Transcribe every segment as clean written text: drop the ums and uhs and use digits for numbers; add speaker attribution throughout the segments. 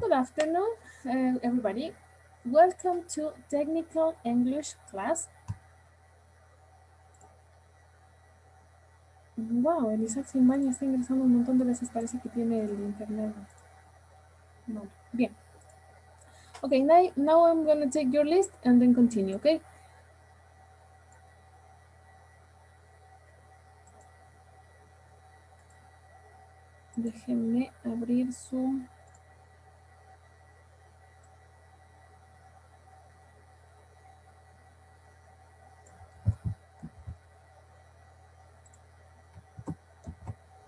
Speaker 1: Good afternoon, everybody. Welcome to Technical English class. Wow, el Isaac Simbaña está ingresando un montón de veces. Parece que tiene el internet. No. Bien. Okay, now I'm going to take your list and then continue, okay? Déjenme abrir su...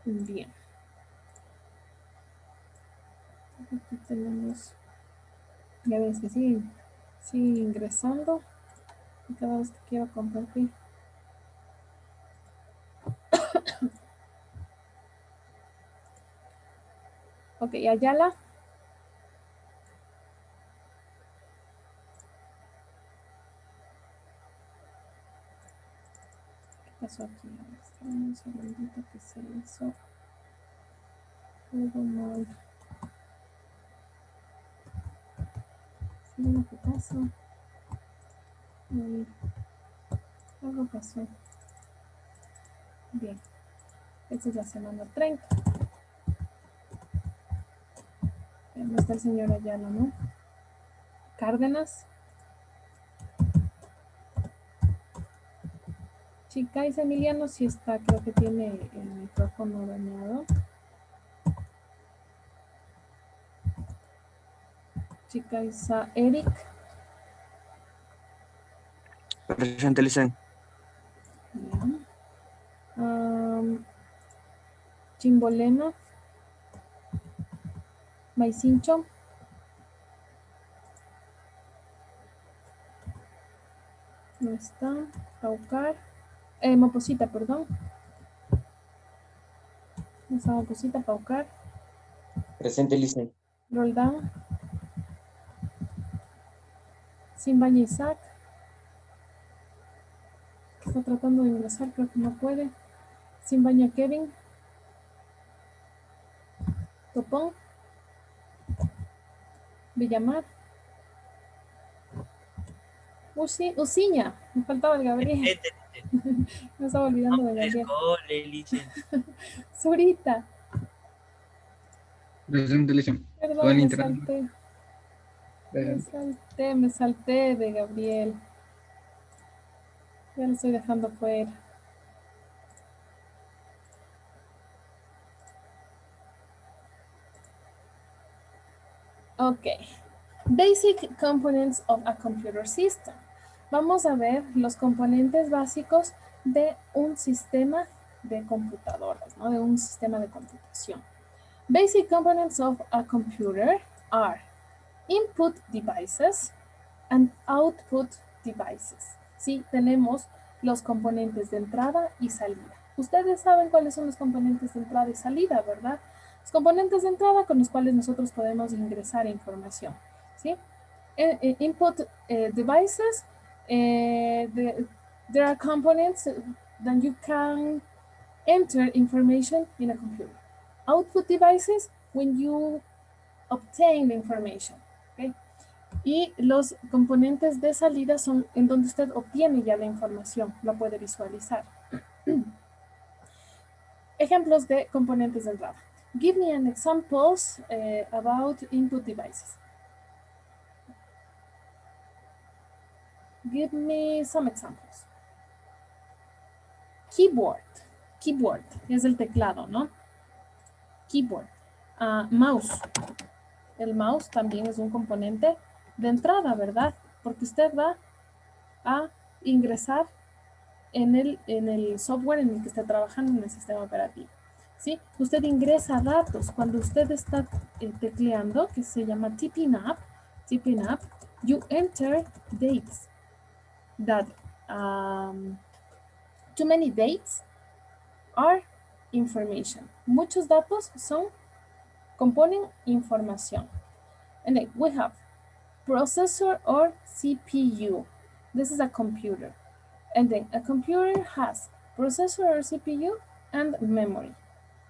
Speaker 1: Bien. Aquí tenemos... Ya ves que sigue ingresando. Y cada vez que quiero compartir. Ok, Ayala. ¿Qué pasó aquí? A ver, espérame un segundito que se hizo todo mal. Sí, ¿qué pasó? Algo pasó. Bien. Esta es la semana 30. No está el señor Ayala, ¿no? Cárdenas. Chicais Emiliano sí está, creo que tiene el micrófono dañado. Chicais Eric.
Speaker 2: Presente, Licen.
Speaker 1: Bien. Chimbolena. Maicincho. No está. Paucar. Moposita, perdón. No está Moposita, Paucar.
Speaker 3: Presente, Licen.
Speaker 1: Roldán. Simbaña Isaac. Que está tratando de ingresar, creo que no puede. Simbaña Kevin. Topón. Villamar. Uciña. Me faltaba el Gabriel. Me estaba olvidando de Gabriel. Zurita.
Speaker 4: Presente, Licen.
Speaker 1: Perdón, me salté de Gabriel. Ya lo estoy dejando fuera. Ok. Basic components of a computer system. Vamos a ver los componentes básicos de un sistema de computadoras, ¿no? De un sistema de computación. Basic components of a computer are input devices and output devices. Sí, tenemos los componentes de entrada y salida. Ustedes saben cuáles son los componentes de entrada y salida, ¿verdad? Los componentes de entrada con los cuales nosotros podemos ingresar información, ¿sí? Input devices, there are components that you can enter information in a computer. Output devices, when you obtain the information, okay? Y los componentes de salida son en donde usted obtiene ya la información, lo puede visualizar. Ejemplos de componentes de entrada. Give me an examples about input devices. Give me some examples. Keyboard. Keyboard es el teclado, ¿no? Keyboard. Mouse. El mouse también es un componente de entrada, ¿verdad? Porque usted va a ingresar en el software en el que está trabajando en el sistema operativo. ¿Sí? Usted ingresa datos cuando usted está tecleando, que se llama typing up, you enter dates that too many dates are information. Muchos datos componen información. And then we have processor or CPU. This is a computer. And then a computer has processor or CPU and memory.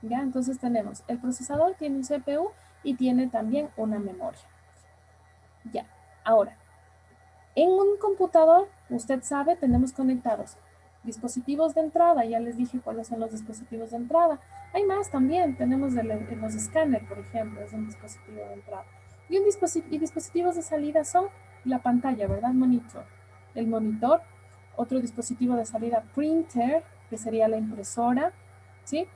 Speaker 1: ¿Ya? Entonces tenemos el procesador, tiene un CPU y tiene también una memoria. Ya, ahora, en un computador, usted sabe, tenemos conectados dispositivos de entrada, ya les dije cuáles son los dispositivos de entrada. Hay más también, tenemos los escáneres, por ejemplo, es un dispositivo de entrada. Y dispositivos de salida son la pantalla, ¿verdad? Monitor. El monitor, otro dispositivo de salida, printer, que sería la impresora, ¿sí?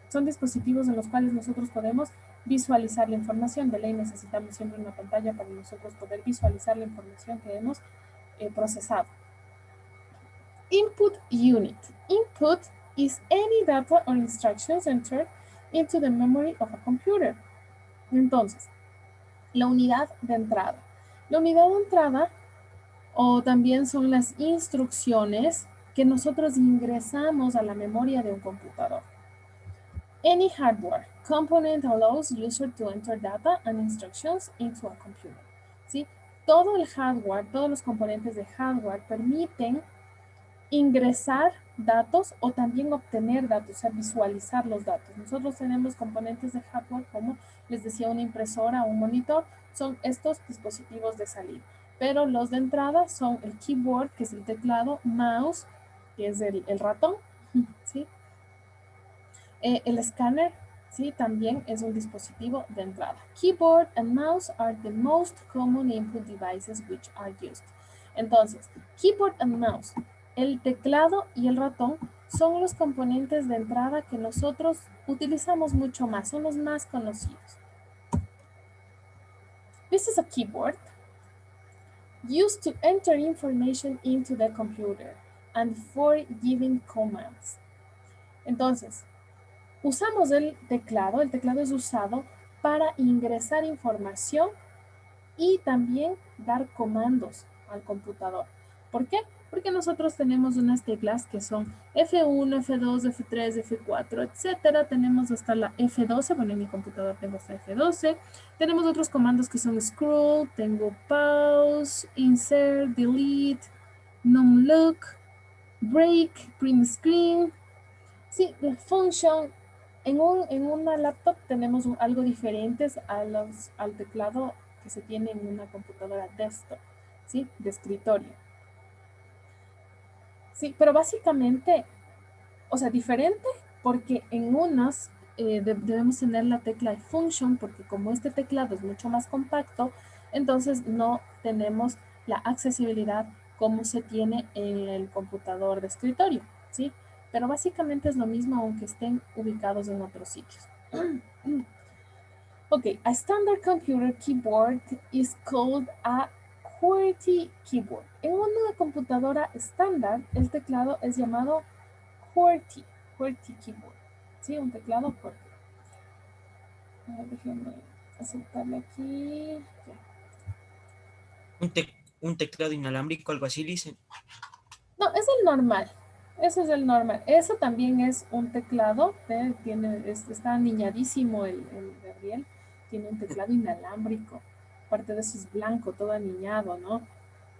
Speaker 1: Son dispositivos en los cuales nosotros podemos visualizar la información. De ley necesitamos siempre una pantalla para nosotros poder visualizar la información que hemos procesado. Input unit. Input is any data or instructions entered into the memory of a computer. Entonces, la unidad de entrada. La unidad de entrada o también son las instrucciones que nosotros ingresamos a la memoria de un computador. Any hardware component allows user to enter data and instructions into a computer. ¿Sí? Todo el hardware, todos los componentes de hardware permiten ingresar datos o también obtener datos, o sea, visualizar los datos. Nosotros tenemos componentes de hardware como, les decía, una impresora, un monitor, son estos dispositivos de salida. Pero los de entrada son el keyboard, que es el teclado, mouse, que es el ratón, ¿sí? El escáner, ¿sí? También es un dispositivo de entrada. Keyboard and mouse are the most common input devices which are used. Entonces, keyboard and mouse, el teclado y el ratón son los componentes de entrada que nosotros utilizamos mucho más, son los más conocidos. This is a keyboard used to enter information into the computer and for giving commands. Entonces, usamos el teclado es usado para ingresar información y también dar comandos al computador. ¿Por qué? Porque nosotros tenemos unas teclas que son F1, F2, F3, F4, etcétera. Tenemos hasta la F12, bueno, en mi computador tengo hasta F12. Tenemos otros comandos que son scroll, tengo pause, insert, delete, numlock, break, print screen. Sí, la función en una laptop tenemos algo diferentes al teclado que se tiene en una computadora desktop, ¿sí? De escritorio. Sí, pero básicamente, o sea, diferente porque en unas debemos tener la tecla de function porque como este teclado es mucho más compacto, entonces no tenemos la accesibilidad como se tiene en el computador de escritorio, ¿sí? Pero básicamente es lo mismo aunque estén ubicados en otros sitios. Okay, a standard computer keyboard is called a QWERTY keyboard. En una computadora estándar, el teclado es llamado QWERTY keyboard. ¿Sí? Un teclado QWERTY. Déjenme aceptarle aquí.
Speaker 2: Un teclado inalámbrico, algo así dicen.
Speaker 1: No, es el normal. Eso es el normal. Eso también es un teclado. Está niñadísimo el Gabriel. Tiene un teclado inalámbrico. Aparte de eso es blanco, todo aniñado, ¿no?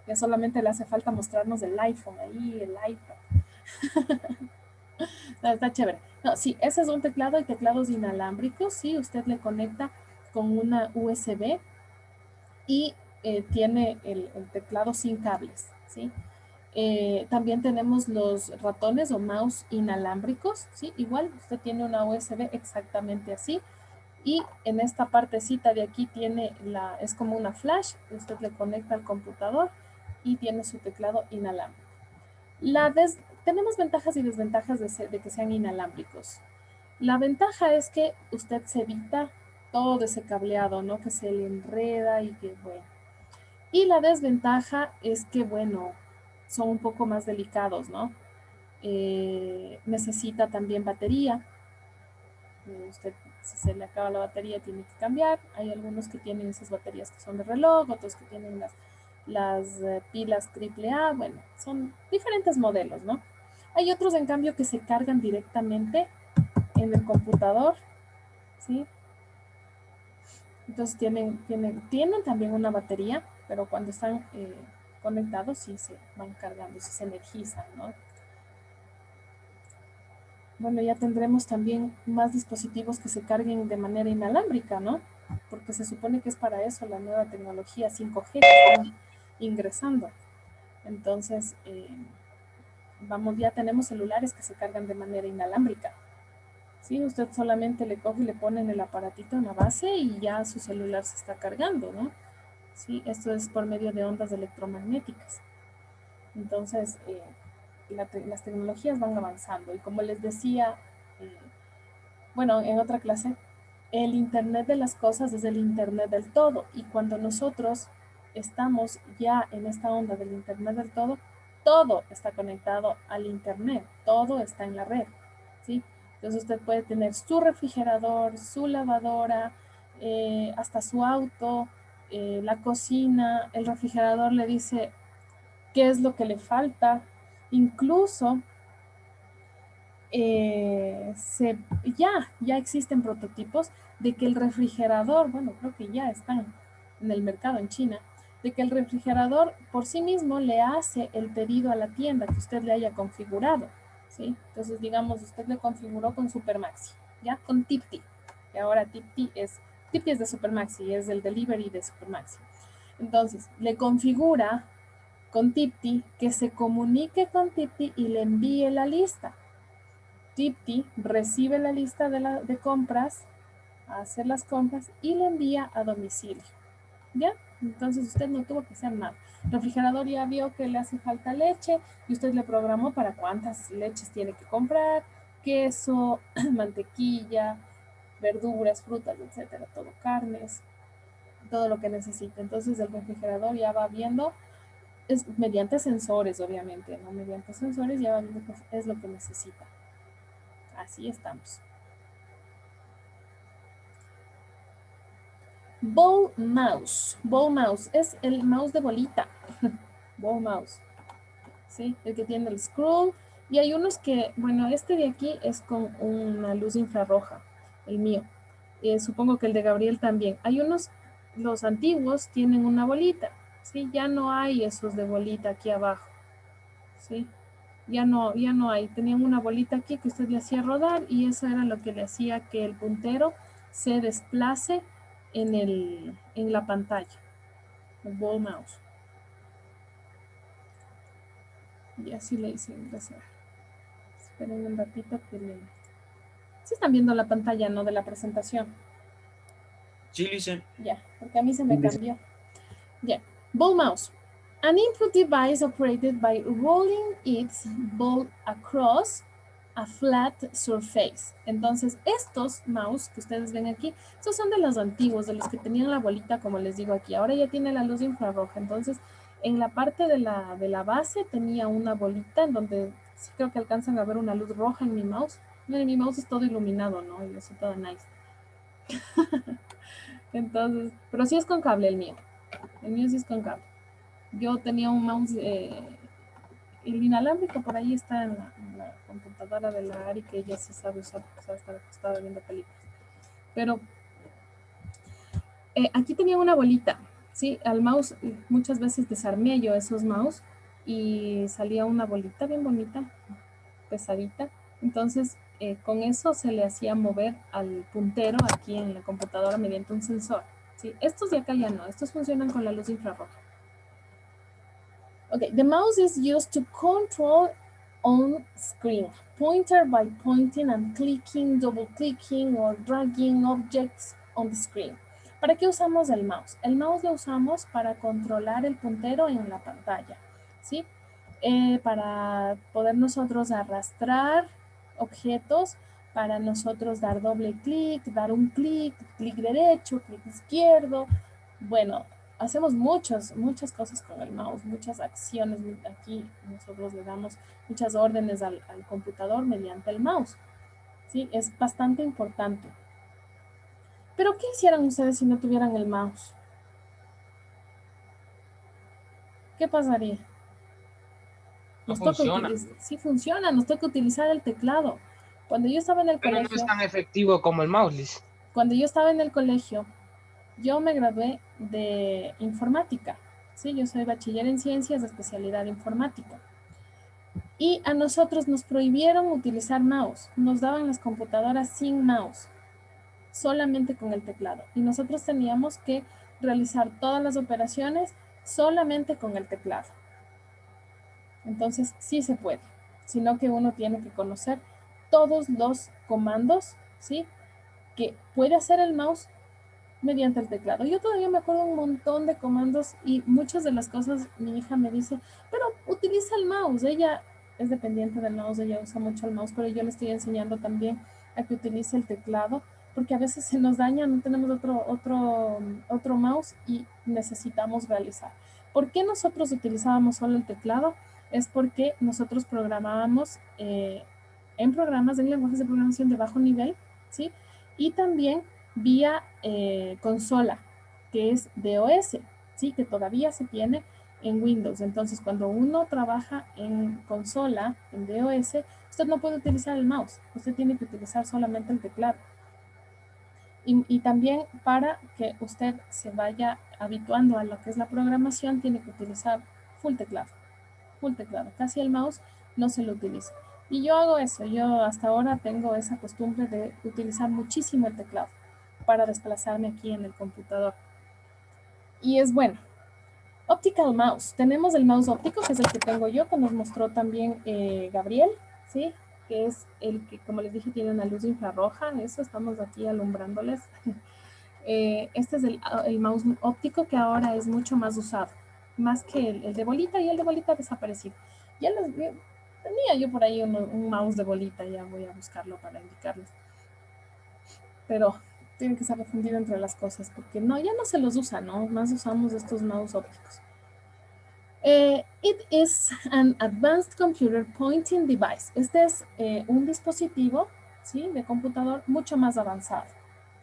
Speaker 1: Ya solamente le hace falta mostrarnos el iPhone ahí, el iPad. Está chévere. No, sí, ese es un teclado y teclados inalámbricos. Sí, usted le conecta con una USB y tiene el teclado sin cables, ¿sí? También tenemos los ratones o mouse inalámbricos, ¿sí? Igual, usted tiene una USB exactamente así. Y en esta partecita de aquí es como una flash, usted le conecta al computador y tiene su teclado inalámbrico. Tenemos ventajas y desventajas de que sean inalámbricos. La ventaja es que usted se evita todo ese cableado, ¿no? Que se le enreda y que, bueno. Y la desventaja es que, bueno, son un poco más delicados, ¿no? Necesita también batería. Usted, si se le acaba la batería, tiene que cambiar. Hay algunos que tienen esas baterías que son de reloj, otros que tienen las pilas AAA. Bueno, son diferentes modelos, ¿no? Hay otros, en cambio, que se cargan directamente en el computador, ¿sí? Entonces tienen también una batería, pero cuando están conectados sí se van cargando, sí se energizan, ¿no? Bueno, ya tendremos también más dispositivos que se carguen de manera inalámbrica, ¿no? porque se supone que es para eso la nueva tecnología 5G que están ingresando. Entonces, vamos, ya tenemos celulares que se cargan de manera inalámbrica. ¿Sí? Usted solamente le coge y le pone en el aparatito en la base y ya su celular se está cargando, ¿no? ¿Sí? Esto es por medio de ondas electromagnéticas. Entonces, las tecnologías van avanzando. Y como les decía, bueno, en otra clase, el Internet de las cosas es el Internet del todo. Y cuando nosotros estamos ya en esta onda del Internet del todo está conectado al Internet, todo está en la red, ¿sí? Entonces usted puede tener su refrigerador, su lavadora, hasta su auto, la cocina, el refrigerador le dice qué es lo que le falta, incluso ya existen prototipos de que el refrigerador, bueno, creo que ya están en el mercado en China, de que el refrigerador por sí mismo le hace el pedido a la tienda que usted le haya configurado, ¿sí? Entonces, digamos, usted le configuró con Supermaxi, ¿ya? Con Tipti, que ahora Tipti es de Supermaxi, es el delivery de Supermaxi. Entonces, le configura con Tipti que se comunique con Tipti y le envíe la lista. Tipti recibe la lista de compras, hace las compras y le envía a domicilio. ¿Ya? Entonces usted no tuvo que hacer nada. El refrigerador ya vio que le hace falta leche y usted le programó para cuántas leches tiene que comprar, queso, mantequilla, verduras, frutas, etcétera, todo, carnes, todo lo que necesita. Entonces el refrigerador ya va viendo, es mediante sensores, obviamente, ¿no? Mediante sensores ya va viendo qué es lo que necesita. Así estamos. Ball mouse. Ball mouse es el mouse de bolita. Ball mouse. ¿Sí? El que tiene el scroll. Y hay unos que, bueno, este de aquí es con una luz infrarroja, el mío. Supongo que el de Gabriel también. Hay unos, los antiguos tienen una bolita. ¿Sí? Ya no hay esos de bolita aquí abajo. ¿Sí? Ya no hay. Tenían una bolita aquí que usted le hacía rodar y eso era lo que le hacía que el puntero se desplace en la pantalla. El ball mouse. Y así le hice ingresar. Esperen un ratito que le... Sí están viendo la pantalla, ¿no? De la presentación.
Speaker 2: Sí, listen.
Speaker 1: Ya, porque a mí se me cambió. Ya. Ball mouse. An input device operated by rolling its ball across a flat surface. Entonces, estos mouse que ustedes ven aquí, estos son de los antiguos, de los que tenían la bolita, como les digo aquí. Ahora ya tiene la luz infrarroja. Entonces, en la parte de la base tenía una bolita en donde sí creo que alcanzan a ver una luz roja en mi mouse. Miren, mi mouse es todo iluminado, ¿no? Y yo soy toda nice. Entonces, pero sí es con cable el mío. El mío sí es con cable. Yo tenía un mouse, el inalámbrico por ahí está en la computadora de la Ari, que ella sí sabe usar, porque sabe estar acostada viendo películas. Pero aquí tenía una bolita, ¿sí? Al mouse, muchas veces desarmé yo esos mouse y salía una bolita bien bonita, pesadita. Entonces, con eso se le hacía mover al puntero aquí en la computadora mediante un sensor, ¿sí? Estos de acá ya no, estos funcionan con la luz infrarroja. Okay, the mouse is used to control on screen, pointer by pointing and clicking, double clicking or dragging objects on the screen. ¿Para qué usamos el mouse? El mouse lo usamos para controlar el puntero en la pantalla, ¿sí? Para poder nosotros arrastrar objetos, para nosotros dar doble clic, dar un clic, clic derecho, clic izquierdo. Bueno, hacemos muchas cosas con el mouse, muchas acciones. Aquí nosotros le damos muchas órdenes al computador mediante el mouse. ¿Sí? Es bastante importante. Pero, ¿qué hicieran ustedes si no tuvieran el mouse? ¿Qué pasaría?
Speaker 4: No funciona.
Speaker 1: Sí funciona, nos toca utilizar el teclado. Cuando yo estaba en el
Speaker 4: Pero no
Speaker 1: colegio,
Speaker 4: es tan efectivo como el mouse.
Speaker 1: yo me gradué de informática. Sí, yo soy bachiller en ciencias de especialidad informática. Y a nosotros nos prohibieron utilizar mouse. Nos daban las computadoras sin mouse. solamente con el teclado. Y nosotros teníamos que realizar todas las operaciones solamente con el teclado. Entonces, sí se puede, sino que uno tiene que conocer todos los comandos, ¿sí? Que puede hacer el mouse mediante el teclado. Yo todavía me acuerdo un montón de comandos y muchas de las cosas mi hija me dice, pero utiliza el mouse. Ella es dependiente del mouse, ella usa mucho el mouse, pero yo le estoy enseñando también a que utilice el teclado, porque a veces se nos daña, no tenemos otro mouse y necesitamos realizar. ¿Por qué nosotros utilizábamos solo el teclado? Es porque nosotros programábamos en programas, en lenguajes de programación de bajo nivel, ¿sí? Y también vía consola, que es DOS, ¿sí? Que todavía se tiene en Windows. Entonces, cuando uno trabaja en consola, en DOS, usted no puede utilizar el mouse, usted tiene que utilizar solamente el teclado. Y también para que usted se vaya habituando a lo que es la programación, tiene que utilizar full teclado, casi el mouse no se lo utiliza. Y yo hago eso, yo hasta ahora tengo esa costumbre de utilizar muchísimo el teclado para desplazarme aquí en el computador. Y es bueno. Optical mouse. Tenemos el mouse óptico, que es el que tengo yo, que nos mostró también Gabriel, ¿sí? Que es el que, como les dije, tiene una luz infrarroja. Eso estamos aquí alumbrándoles. Este es el mouse óptico que ahora es mucho más usado, más que el de bolita, y el de bolita ha desaparecido. Ya tenía yo por ahí un mouse de bolita, ya voy a buscarlo para indicarles. Pero tiene que estar fundido entre las cosas, porque no, ya no se los usa, ¿no? Más usamos estos mouse ópticos. It is an advanced computer pointing device. Este es un dispositivo, ¿sí? De computador mucho más avanzado,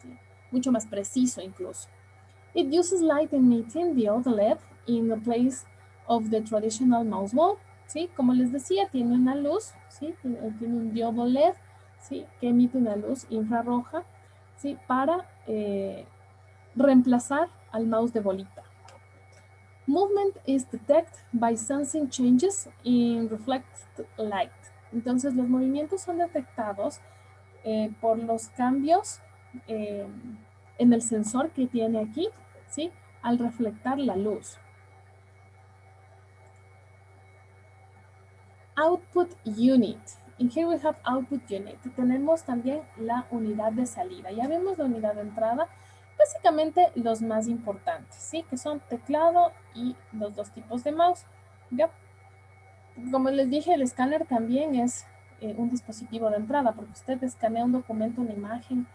Speaker 1: ¿sí? Mucho más preciso incluso. It uses light emitting diode LED in the place of the traditional mouse ball, ¿sí? Como les decía, tiene una luz, ¿sí? Tiene un diodo LED, ¿sí? Que emite una luz infrarroja, ¿sí? Para reemplazar al mouse de bolita. Movement is detected by sensing changes in reflected light. Entonces, los movimientos son detectados por los cambios en el sensor que tiene aquí, ¿sí? Al reflectar la luz. Output unit. And here we have output unit. Tenemos también la unidad de salida. Ya vemos la unidad de entrada. Básicamente los más importantes, ¿sí? Que son teclado y los dos tipos de mouse. ¿Ya? Como les dije, el escáner también es un dispositivo de entrada, porque usted escanea un documento, una imagen,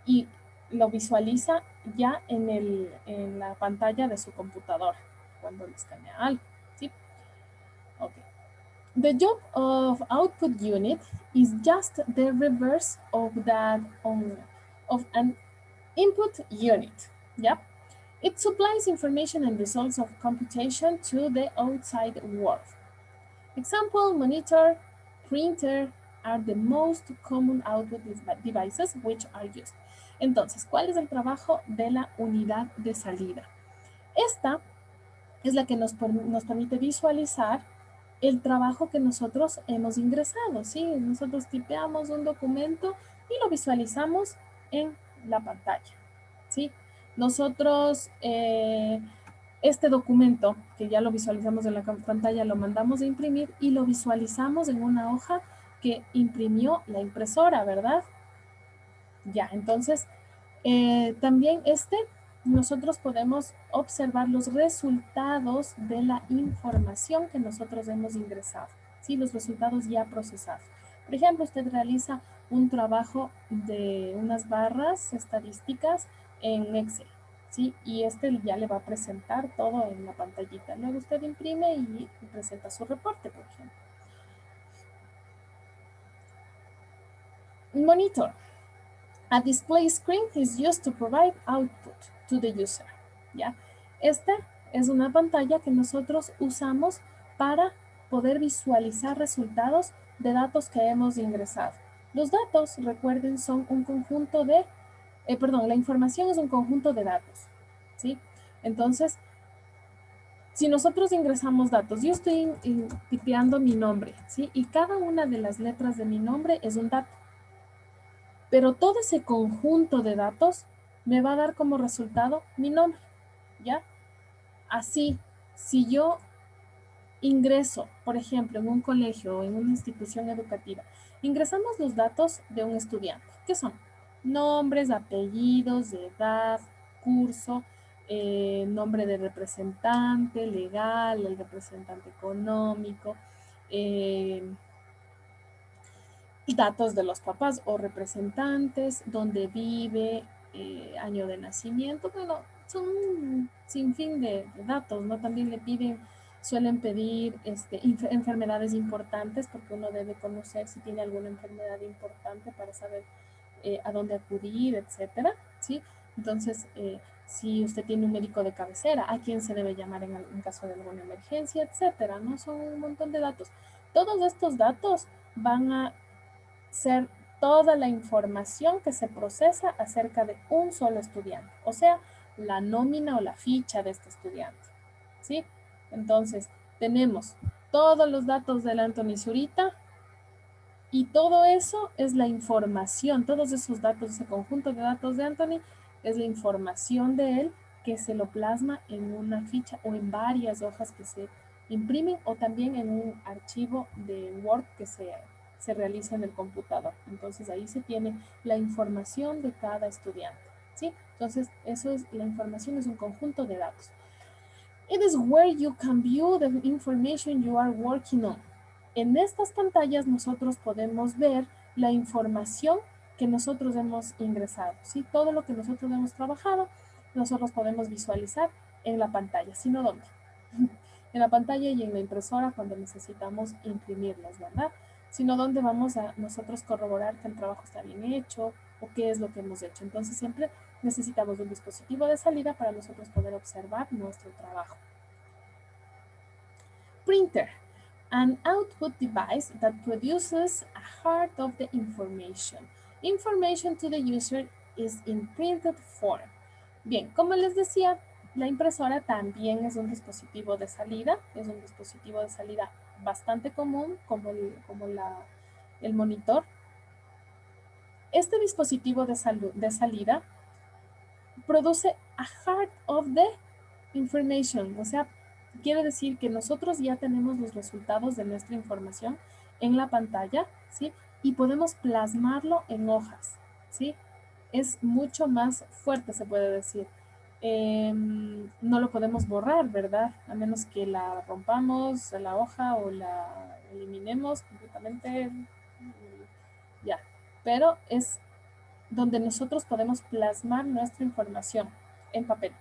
Speaker 1: y lo visualiza ya en la pantalla de su computadora, cuando le escanea algo, ¿sí? Ok. The job of output unit is just the reverse of that of an input unit, ¿ya? It supplies information and results of computation to the outside world. Example, monitor, printer are the most common output devices which are used. Entonces, ¿cuál es el trabajo de la unidad de salida? Esta es la que nos permite visualizar el trabajo que nosotros hemos ingresado, ¿sí? Nosotros tipeamos un documento y lo visualizamos en la pantalla, ¿sí? Nosotros este documento, que ya lo visualizamos en la pantalla, lo mandamos a imprimir y lo visualizamos en una hoja que imprimió la impresora, ¿verdad? Ya, entonces, también nosotros podemos observar los resultados de la información que nosotros hemos ingresado, ¿sí? Los resultados ya procesados. Por ejemplo, usted realiza un trabajo de unas barras estadísticas en Excel, ¿sí? Y ya le va a presentar todo en la pantallita. Luego usted imprime y presenta su reporte, por ejemplo. Monitor. A display screen is used to provide output to the user, ¿ya? Esta es una pantalla que nosotros usamos para poder visualizar resultados de datos que hemos ingresado. Los datos, recuerden, son un conjunto de, la información es un conjunto de datos, ¿sí? Entonces, si nosotros ingresamos datos, yo estoy tipeando mi nombre, ¿sí? Y cada una de las letras de mi nombre es un dato. Pero todo ese conjunto de datos me va a dar como resultado mi nombre, ¿ya? Así, si yo ingreso, por ejemplo, en un colegio o en una institución educativa, ingresamos los datos de un estudiante, que son nombres, apellidos, edad, curso, nombre del representante legal, el representante económico, eh, datos de los papás o representantes, dónde vive, año de nacimiento. Bueno, son un sinfín de datos, ¿no? También le piden, suelen pedir enfermedades importantes, porque uno debe conocer si tiene alguna enfermedad importante para saber a dónde acudir, etcétera, ¿sí? Entonces, si usted tiene un médico de cabecera, a quién se debe llamar en caso de alguna emergencia, etcétera, ¿no? Son un montón de datos. Todos estos datos van a ser toda la información que se procesa acerca de un solo estudiante, o sea, la nómina o la ficha de este estudiante, ¿sí? Entonces, tenemos todos los datos del Anthony Zurita y todo eso es la información, todos esos datos, ese conjunto de datos de Anthony es la información de él que se lo plasma en una ficha o en varias hojas que se imprimen o también en un archivo de Word que se realiza en el computador. Entonces ahí se tiene la información de cada estudiante, ¿sí? Entonces eso es, la información es un conjunto de datos. It is where you can view the information you are working on. En estas pantallas nosotros podemos ver la información que nosotros hemos ingresado, ¿sí? Todo lo que nosotros hemos trabajado, nosotros podemos visualizar en la pantalla, sino dónde. En la pantalla y en la impresora cuando necesitamos imprimirlos, ¿verdad? Sino dónde vamos a nosotros corroborar que el trabajo está bien hecho o qué es lo que hemos hecho. Entonces siempre necesitamos un dispositivo de salida para nosotros poder observar nuestro trabajo. Printer, an output device that produces a part of the information. Information to the user is in printed form. Bien, como les decía, la impresora también es un dispositivo de salida, es un dispositivo de salida bastante común como el monitor. Este dispositivo de salida produce a part of the information, o sea, quiere decir que nosotros ya tenemos los resultados de nuestra información en la pantalla, ¿sí? Y podemos plasmarlo en hojas, ¿sí? Es mucho más fuerte, se puede decir. No lo podemos borrar, ¿verdad? A menos que la rompamos, la hoja, o la eliminemos completamente, ya. Pero es donde nosotros podemos plasmar nuestra información en papel.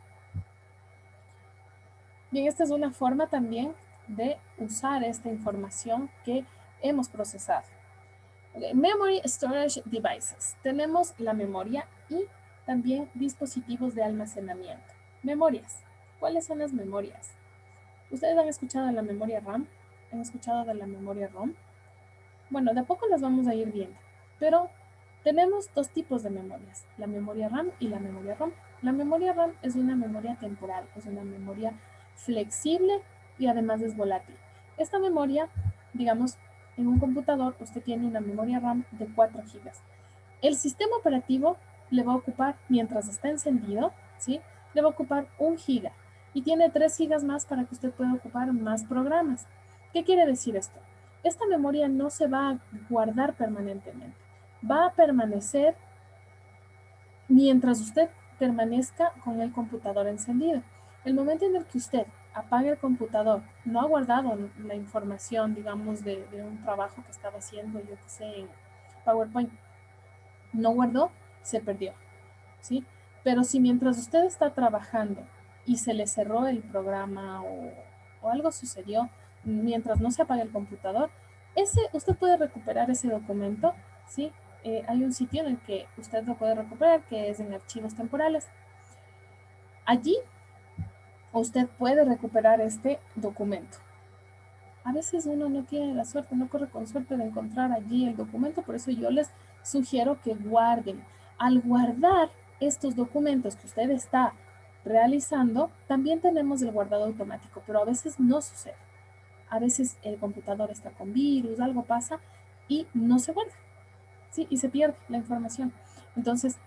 Speaker 1: Bien, esta es una forma también de usar esta información que hemos procesado. Okay. Memory Storage Devices. Tenemos la memoria y también dispositivos de almacenamiento. Memorias. ¿Cuáles son las memorias? ¿Ustedes han escuchado de la memoria RAM? ¿Han escuchado de la memoria ROM? Bueno, de a poco las vamos a ir viendo, pero tenemos dos tipos de memorias, la memoria RAM y la memoria ROM. La memoria RAM es una memoria temporal, es una memoria flexible y además es volátil. Esta memoria, digamos, en un computador usted tiene una memoria RAM de 4 GB. El sistema operativo le va a ocupar, mientras está encendido, ¿sí? Le va a ocupar 1 GB y tiene 3 GB más para que usted pueda ocupar más programas. ¿Qué quiere decir esto? Esta memoria no se va a guardar permanentemente. Va a permanecer mientras usted permanezca con el computador encendido. El momento en el que usted apague el computador, no ha guardado la información, digamos, de un trabajo que estaba haciendo, yo que sé, en PowerPoint, no guardó, se perdió, ¿sí? Pero si mientras usted está trabajando y se le cerró el programa o algo sucedió, mientras no se apague el computador, usted puede recuperar ese documento, ¿sí? Hay un sitio en el que usted lo puede recuperar, que es en archivos temporales. Allí usted puede recuperar este documento. A veces uno no tiene la suerte, no corre con suerte de encontrar allí el documento, por eso yo les sugiero que guarden. Al guardar estos documentos que usted está realizando, también tenemos el guardado automático, pero a veces no sucede. A veces el computador está con virus, algo pasa y no se guarda, ¿sí? Y se pierde la información. Entonces,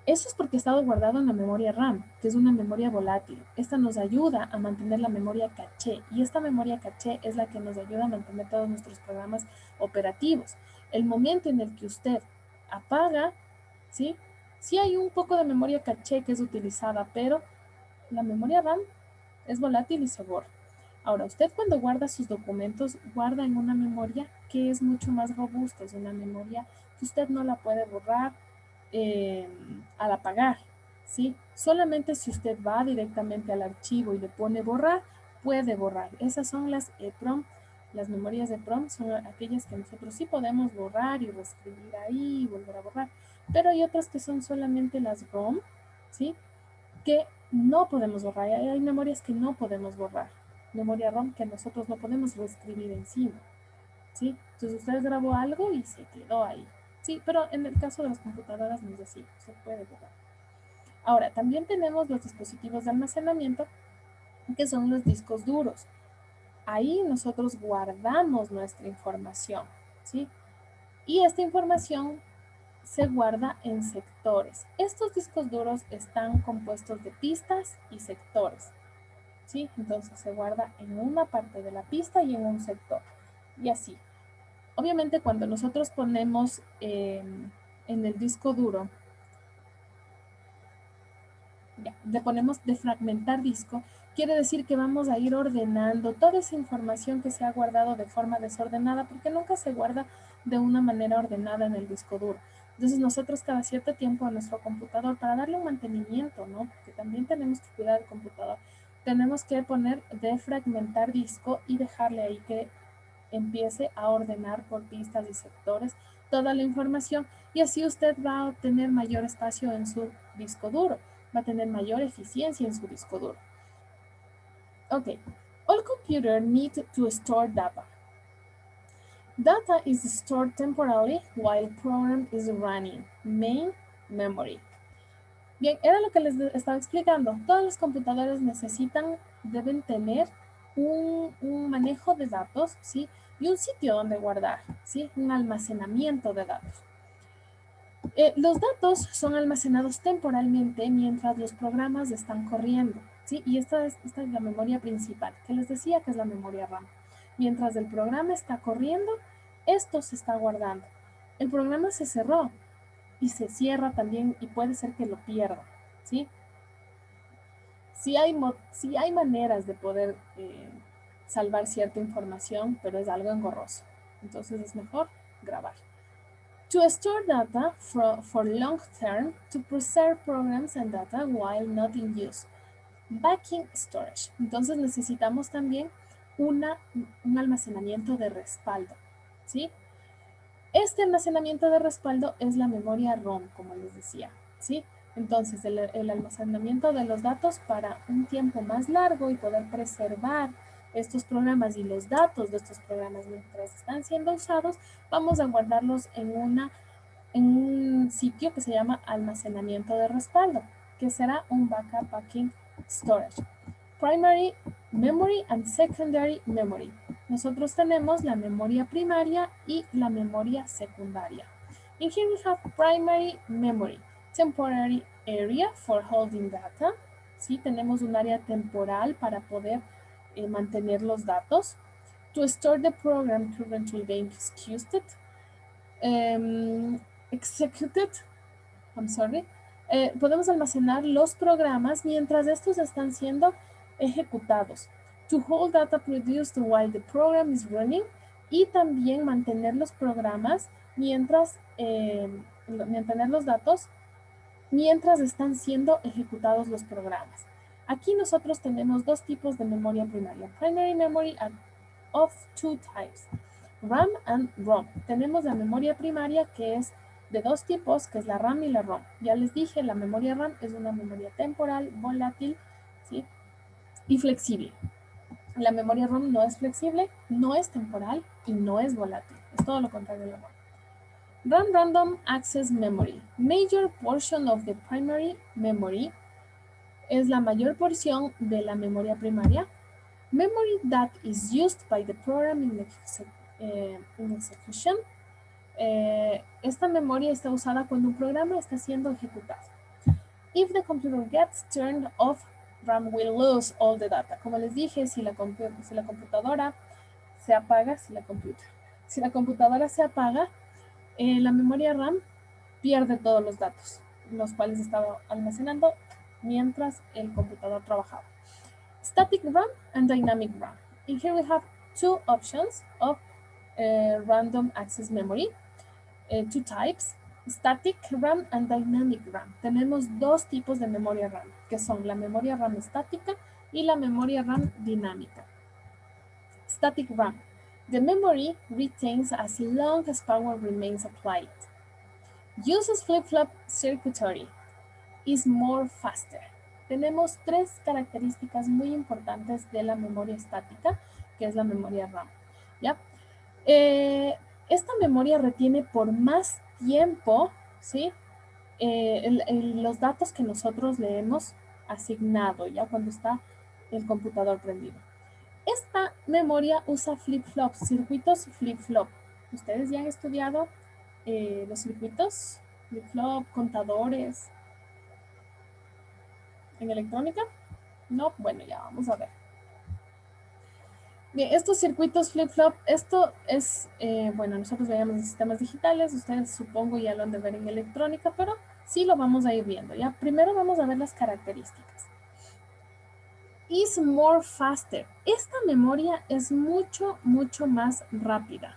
Speaker 1: eso es porque ha estado guardado en la memoria RAM, que es una memoria volátil. Esta nos ayuda a mantener la memoria caché, y esta memoria caché es la que nos ayuda a mantener todos nuestros programas operativos. El momento en el que usted apaga, ¿sí? Sí hay un poco de memoria caché que es utilizada, pero la memoria RAM es volátil y se borra. Ahora, usted cuando guarda sus documentos, guarda en una memoria que es mucho más robusta, es una memoria que usted no la puede borrar al apagar, ¿sí? Solamente si usted va directamente al archivo y le pone borrar, puede borrar. Esas son las EEPROM. Las memorias de EEPROM son aquellas que nosotros sí podemos borrar y reescribir ahí y volver a borrar. Pero hay otras que son solamente las ROM, ¿sí? Que no podemos borrar. Hay memorias que no podemos borrar. Memoria ROM que nosotros no podemos reescribir encima, ¿sí? Entonces usted grabó algo y se quedó ahí. Sí, pero en el caso de las computadoras no es así, se puede borrar. Ahora, también tenemos los dispositivos de almacenamiento, que son los discos duros. Ahí nosotros guardamos nuestra información, ¿sí? Y esta información se guarda en sectores. Estos discos duros están compuestos de pistas y sectores, ¿sí? Entonces se guarda en una parte de la pista y en un sector, y así. Obviamente cuando nosotros ponemos en el disco duro, le ponemos de fragmentar disco, quiere decir que vamos a ir ordenando toda esa información que se ha guardado de forma desordenada, porque nunca se guarda de una manera ordenada en el disco duro. Entonces nosotros cada cierto tiempo a nuestro computador, para darle un mantenimiento, ¿no? Porque también tenemos que cuidar el computador, tenemos que poner de fragmentar disco y dejarle ahí que empiece a ordenar por pistas y sectores toda la información, y así usted va a obtener mayor espacio en su disco duro, va a tener mayor eficiencia en su disco duro. Ok, all computers need to store data. Data is stored temporarily while program is running. Main memory. Bien, era lo que les estaba explicando. Todas las computadoras deben tener un manejo de datos, ¿sí? Y un sitio donde guardar, ¿sí? Un almacenamiento de datos. Los datos son almacenados temporalmente mientras los programas están corriendo, ¿sí? Y esta es la memoria principal, que les decía que es la memoria RAM. Mientras el programa está corriendo, esto se está guardando. El programa se cerró y se cierra también, y puede ser que lo pierda, ¿sí? Sí hay maneras de poder salvar cierta información, pero es algo engorroso. Entonces es mejor grabar. To store data for long term, to preserve programs and data while not in use. Backing storage. Entonces necesitamos también un almacenamiento de respaldo, ¿sí? Este almacenamiento de respaldo es la memoria ROM, como les decía, ¿sí? Entonces, el almacenamiento de los datos para un tiempo más largo y poder preservar estos programas y los datos de estos programas mientras están siendo usados, vamos a guardarlos en un sitio que se llama almacenamiento de respaldo, que será un backup backing storage. Primary memory and secondary memory. Nosotros tenemos la memoria primaria y la memoria secundaria. And here we have primary memory, temporary area for holding data. ¿Sí? Tenemos un área temporal para poder mantener los datos. To store the program currently being executed. Podemos almacenar los programas mientras estos están siendo ejecutados. To hold data produced while the program is running, y también mantener los programas mantener los datos mientras están siendo ejecutados los programas. Aquí nosotros tenemos dos tipos de memoria primaria. Primary memory of two types, RAM and ROM. Tenemos la memoria primaria que es de dos tipos, que es la RAM y la ROM. Ya les dije, la memoria RAM es una memoria temporal, volátil, ¿sí? Y flexible. La memoria ROM no es flexible, no es temporal y no es volátil. Es todo lo contrario de la ROM. RAM Random Access Memory. Major portion of the primary memory es la mayor porción de la memoria primaria. Memory that is used by the program in execution. esta memoria está usada cuando un programa está siendo ejecutado. If the computer gets turned off, RAM will lose all the data. Como les dije, si la computadora se apaga, si la computadora se apaga, la memoria RAM pierde todos los datos, los cuales estaba almacenando mientras el computador trabajaba. Static RAM and dynamic RAM. And here we have two options of random access memory, two types, static RAM and dynamic RAM. Tenemos dos tipos de memoria RAM, que son la memoria RAM estática y la memoria RAM dinámica. Static RAM. The memory retains as long as power remains applied. Uses flip-flop circuitry. Is more faster. Tenemos tres características muy importantes de la memoria estática, que es la memoria RAM. ¿Ya? Esta memoria retiene por más tiempo, ¿sí? Los datos que nosotros le hemos asignado, ya cuando está el computador prendido. Esta memoria usa flip-flop, circuitos flip-flop. ¿Ustedes ya han estudiado los circuitos flip-flop, contadores en electrónica? No, bueno, ya vamos a ver. Bien, estos circuitos flip-flop, esto es, bueno, nosotros veíamos en sistemas digitales, ustedes supongo ya lo han de ver en electrónica, pero sí lo vamos a ir viendo, ¿ya? Primero vamos a ver las características. Is more faster. Esta memoria es mucho, mucho más rápida.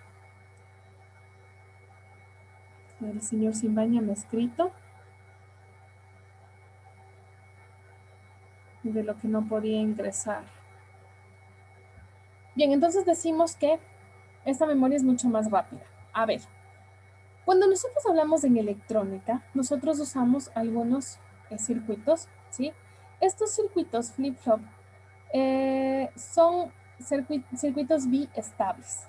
Speaker 1: El señor Simbaña me ha escrito de lo que no podía ingresar. Bien, entonces decimos que esta memoria es mucho más rápida. A ver, cuando nosotros hablamos en electrónica, nosotros usamos algunos circuitos, ¿sí? Estos circuitos flip-flop son circuitos biestables,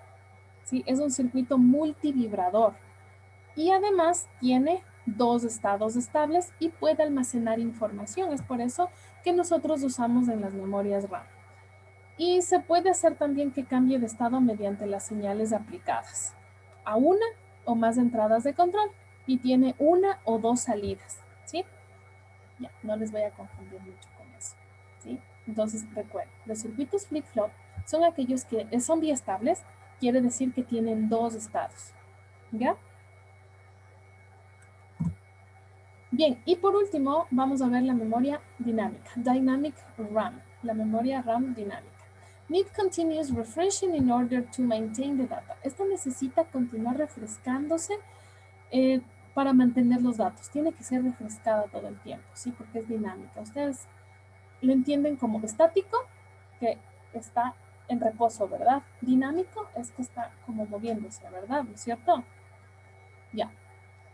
Speaker 1: ¿sí? Es un circuito multivibrador y además tiene dos estados estables y puede almacenar información. Es por eso que nosotros usamos en las memorias RAM. Y se puede hacer también que cambie de estado mediante las señales aplicadas a una o más entradas de control y tiene una o dos salidas, ¿sí? Ya, no les voy a confundir mucho con eso, ¿sí? Entonces, recuerden, los circuitos flip-flop son aquellos que son biestables, quiere decir que tienen dos estados, ¿ya? Bien, y por último, vamos a ver la memoria dinámica, Dynamic RAM, la memoria RAM dinámica. Need continuous refreshing in order to maintain the data. Esta necesita continuar refrescándose para mantener los datos. Tiene que ser refrescada todo el tiempo, ¿sí? Porque es dinámica. Ustedes lo entienden como estático, que está en reposo, ¿verdad? Dinámico es que está como moviéndose, ¿verdad? ¿No es cierto? Ya.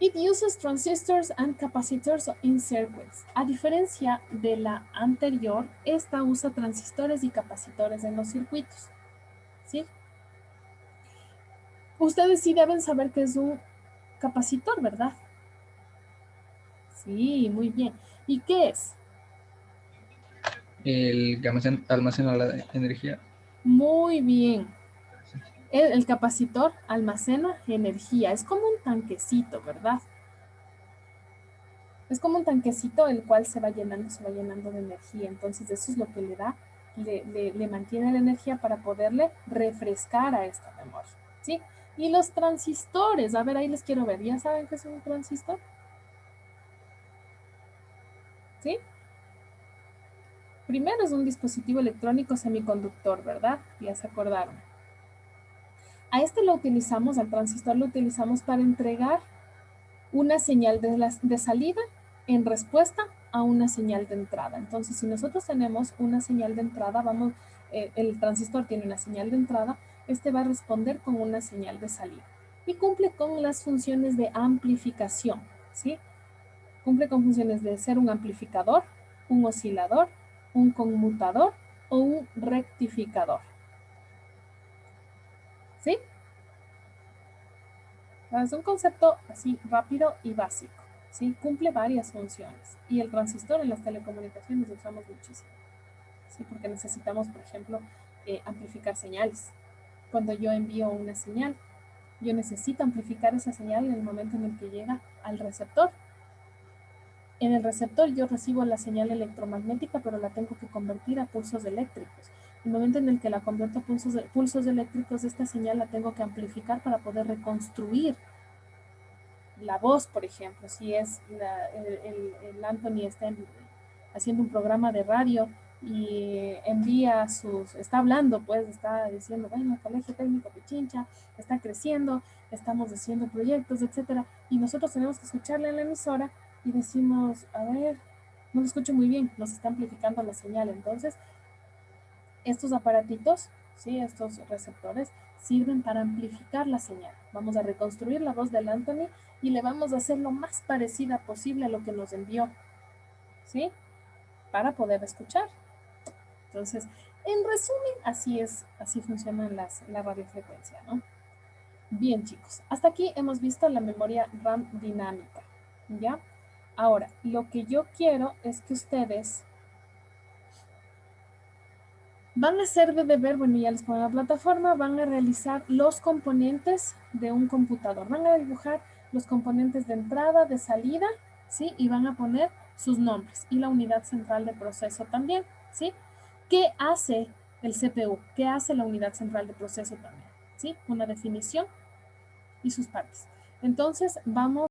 Speaker 1: It uses transistors and capacitors in circuits. A diferencia de la anterior, esta usa transistores y capacitores en los circuitos, ¿sí? Ustedes sí deben saber que es un capacitor, ¿verdad? Sí, muy bien. ¿Y qué es?
Speaker 5: El que almacena la energía.
Speaker 1: Muy bien. El capacitor almacena energía. Es como un tanquecito, ¿verdad? Es como un tanquecito el cual se va llenando de energía. Entonces eso es lo que le da, le mantiene la energía para poderle refrescar a esta memoria, ¿sí? Y los transistores, a ver, ahí les quiero ver. ¿Ya saben qué es un transistor? ¿Sí? Primero es un dispositivo electrónico semiconductor, ¿verdad? Ya se acordaron. A este lo utilizamos, al transistor lo utilizamos para entregar una señal de salida en respuesta a una señal de entrada. Entonces, si nosotros tenemos una señal de entrada, el transistor tiene una señal de entrada, este va a responder con una señal de salida y cumple con las funciones de amplificación, ¿sí? Cumple con funciones de ser un amplificador, un oscilador, un conmutador o un rectificador, ¿sí? Es un concepto así rápido y básico, ¿sí? Cumple varias funciones. Y el transistor en las telecomunicaciones lo usamos muchísimo, ¿sí? Porque necesitamos, por ejemplo, amplificar señales. Cuando yo envío una señal, Yo necesito amplificar esa señal en el momento en el que llega al receptor. En el receptor yo recibo la señal electromagnética, pero la tengo que convertir a pulsos eléctricos. En el momento en el que la convierto a pulsos eléctricos, esta señal la tengo que amplificar para poder reconstruir la voz, por ejemplo. Si es el Anthony está haciendo un programa de radio y envía está hablando, pues está diciendo, bueno, el Colegio Técnico Pichincha está creciendo, estamos haciendo proyectos, etcétera, y nosotros tenemos que escucharle en la emisora y decimos, a ver, no lo escucho muy bien, nos está amplificando la señal. Entonces, estos aparatitos, ¿sí? Estos receptores sirven para amplificar la señal. Vamos a reconstruir la voz del Anthony y le vamos a hacer lo más parecida posible a lo que nos envió, ¿sí? Para poder escuchar. Entonces, en resumen, así funciona la radiofrecuencia, ¿no? Bien, chicos, hasta aquí hemos visto la memoria RAM dinámica, ¿ya? Ahora, lo que yo quiero es que ustedes van a hacer de deber, bueno, ya les pongo la plataforma, van a realizar los componentes de un computador. Van a dibujar los componentes de entrada, de salida, ¿sí? Y van a poner sus nombres y la unidad central de proceso también, ¿sí? ¿Qué hace el CPU? ¿Qué hace la unidad central de proceso también? ¿Sí? Una definición y sus partes. Entonces, vamos